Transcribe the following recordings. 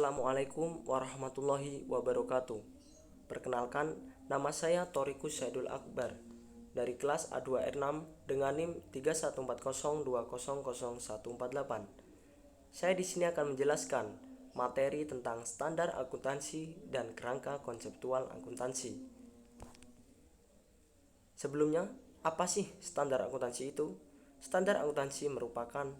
Assalamualaikum warahmatullahi wabarakatuh. Perkenalkan, nama saya Torikus Saidul Akbar dari kelas A2R6 dengan NIM 3140200018. Saya di sini akan menjelaskan materi tentang standar akuntansi dan kerangka konseptual akuntansi. Sebelumnya, apa sih standar akuntansi itu? Standar akuntansi merupakan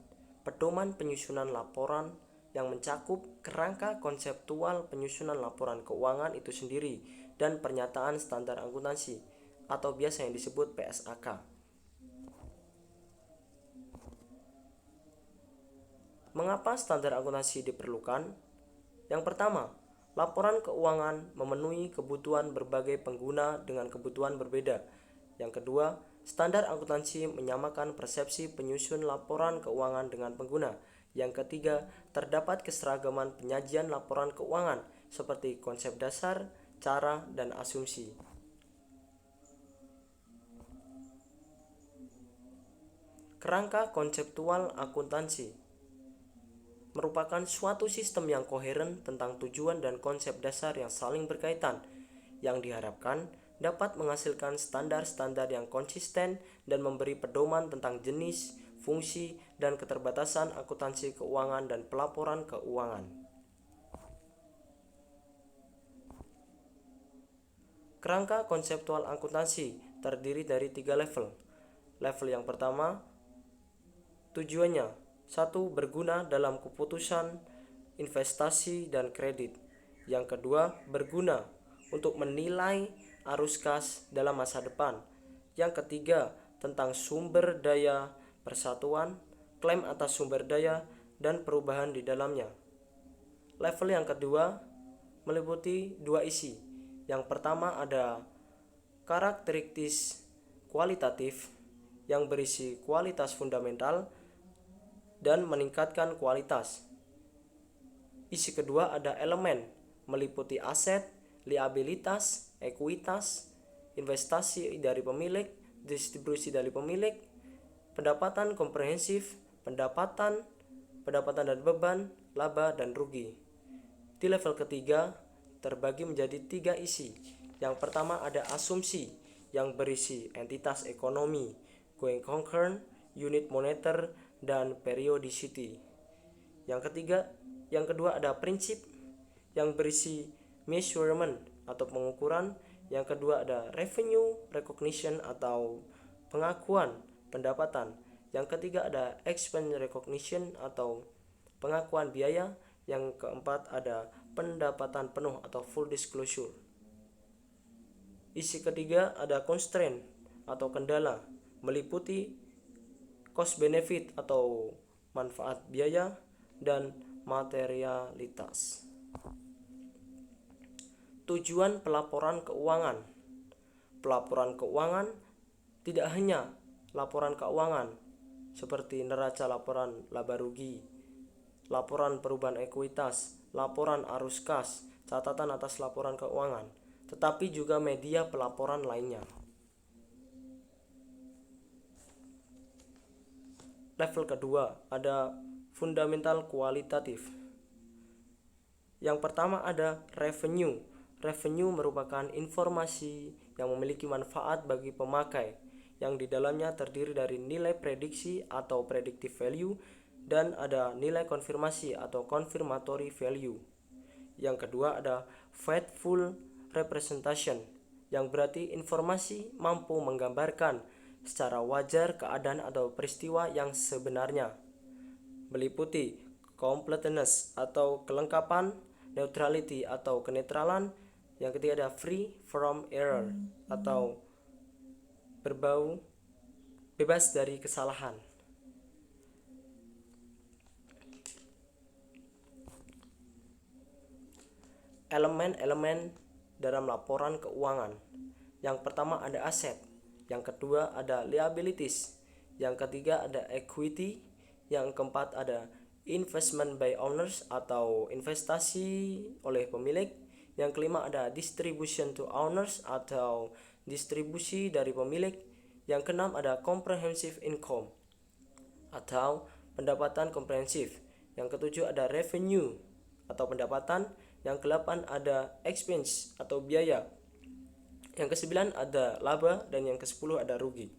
pedoman penyusunan laporan yang mencakup kerangka konseptual penyusunan laporan keuangan itu sendiri dan pernyataan standar akuntansi atau biasa yang disebut PSAK. Mengapa standar akuntansi diperlukan? Yang pertama, laporan keuangan memenuhi kebutuhan berbagai pengguna dengan kebutuhan berbeda. Yang kedua, standar akuntansi menyamakan persepsi penyusun laporan keuangan dengan pengguna. Yang ketiga, terdapat keseragaman penyajian laporan keuangan seperti konsep dasar, cara, dan asumsi. Kerangka konseptual akuntansi merupakan suatu sistem yang koheren tentang tujuan dan konsep dasar yang saling berkaitan, yang diharapkan dapat menghasilkan standar-standar yang konsisten dan memberi pedoman tentang jenis, fungsi, dan keterbatasan akuntansi keuangan dan pelaporan keuangan. Kerangka konseptual akuntansi terdiri dari 3 level. Level yang pertama, tujuannya 1. Berguna dalam keputusan investasi dan kredit. Yang kedua, berguna untuk menilai arus kas dalam masa depan. Yang ketiga, tentang sumber daya persatuan, klaim atas sumber daya, dan perubahan di dalamnya. Level yang kedua meliputi 2 isi. Yang pertama ada karakteristik kualitatif yang berisi kualitas fundamental dan meningkatkan kualitas. Isi kedua ada elemen meliputi aset, liabilitas, ekuitas, investasi dari pemilik, distribusi dari pemilik, pendapatan komprehensif, pendapatan dan beban, laba dan rugi. Di level ketiga terbagi menjadi 3 isi. Yang pertama ada asumsi yang berisi entitas ekonomi, going concern, unit moneter, dan periodicity. Yang kedua ada prinsip yang berisi measurement atau pengukuran. Yang kedua ada revenue recognition atau pengakuan pendapatan. Yang ketiga ada expense recognition atau pengakuan biaya. Yang keempat ada pendapatan penuh atau full disclosure. Isi ketiga ada constraint atau kendala, meliputi cost benefit atau manfaat biaya dan materialitas. Tujuan pelaporan keuangan. Pelaporan keuangan tidak hanya laporan keuangan seperti neraca laporan laba rugi, laporan perubahan ekuitas, laporan arus kas, catatan atas laporan keuangan, tetapi juga media pelaporan lainnya. Level kedua ada fundamental kualitatif. Yang pertama ada revenue. Revenue merupakan informasi yang memiliki manfaat bagi pemakai, yang di dalamnya terdiri dari nilai prediksi atau predictive value dan ada nilai konfirmasi atau confirmatory value. Yang kedua ada faithful representation, yang berarti informasi mampu menggambarkan secara wajar keadaan atau peristiwa yang sebenarnya, meliputi completeness atau kelengkapan, neutrality atau kenetralan. Yang ketiga ada free from error atau bebas dari kesalahan. Elemen-elemen dalam laporan keuangan. Yang pertama ada aset, yang kedua ada liabilities, yang ketiga ada equity, yang keempat ada investment by owners atau investasi oleh pemilik, yang kelima ada distribution to owners atau distribusi dari pemilik, yang keenam ada comprehensive income atau pendapatan komprehensif, yang ketujuh ada revenue atau pendapatan. Yang ke-8 ada expense atau biaya. Yang ke-9 ada laba, dan yang ke-10 ada rugi.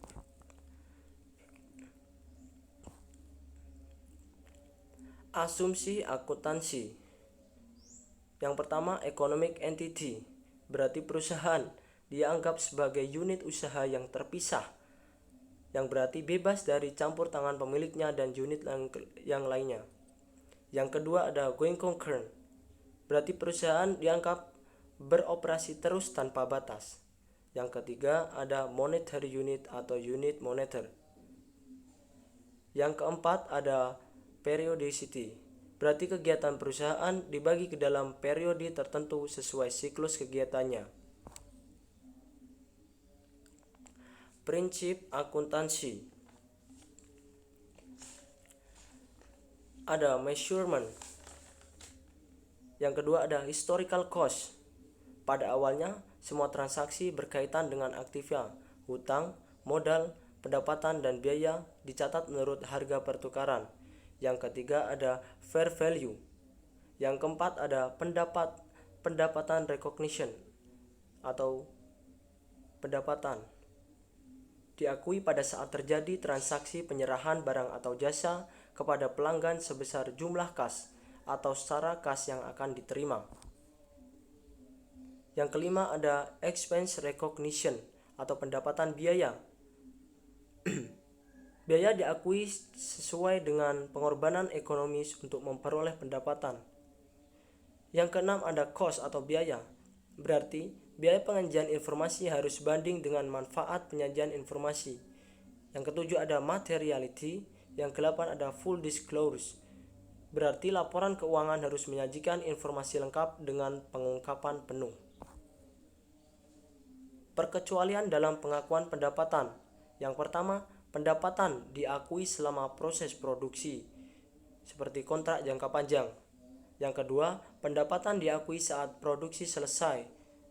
Asumsi akuntansi. Yang pertama, economic entity, berarti perusahaan dianggap sebagai unit usaha yang terpisah, yang berarti bebas dari campur tangan pemiliknya dan unit yang lainnya. Yang kedua ada going concern, berarti perusahaan dianggap beroperasi terus tanpa batas. Yang ketiga ada monetary unit atau unit moneter. Yang keempat ada periodicity, berarti kegiatan perusahaan dibagi ke dalam periode tertentu sesuai siklus kegiatannya. Prinsip akuntansi. Ada measurement. Yang kedua ada historical cost. Pada awalnya semua transaksi berkaitan dengan aktiva, hutang, modal, pendapatan dan biaya dicatat menurut harga pertukaran. Yang ketiga ada fair value. Yang keempat ada pendapatan recognition atau pendapatan diakui pada saat terjadi transaksi penyerahan barang atau jasa kepada pelanggan sebesar jumlah kas atau secara kas yang akan diterima. Yang kelima ada expense recognition atau pendapatan biaya. Biaya diakui sesuai dengan pengorbanan ekonomis untuk memperoleh pendapatan. Yang keenam ada cost atau biaya, berarti biaya penyajian informasi harus banding dengan manfaat penyajian informasi. Yang ketujuh ada materiality. Yang ke-8 ada full disclosure, berarti laporan keuangan harus menyajikan informasi lengkap dengan pengungkapan penuh. Perkecualian dalam pengakuan pendapatan. Yang pertama, pendapatan diakui selama proses produksi, seperti kontrak jangka panjang. Yang kedua, pendapatan diakui saat produksi selesai,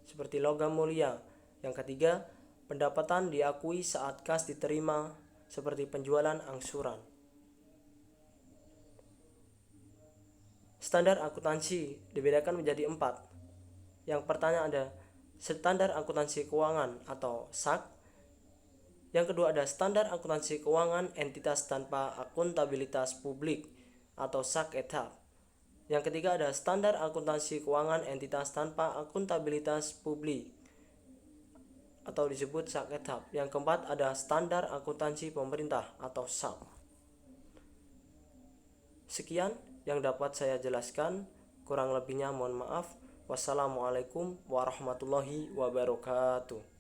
seperti logam mulia. Yang ketiga, pendapatan diakui saat kas diterima, seperti penjualan angsuran. Standar akuntansi dibedakan menjadi 4. Yang pertama ada standar akuntansi keuangan atau SAK. Yang kedua ada standar akuntansi keuangan entitas tanpa akuntabilitas publik atau SAK etap. Yang ketiga ada standar akuntansi keuangan entitas tanpa akuntabilitas publik atau disebut SAK etap. Yang keempat ada standar akuntansi pemerintah atau SAP. Sekian yang dapat saya jelaskan, kurang lebihnya mohon maaf. Wassalamualaikum warahmatullahi wabarakatuh.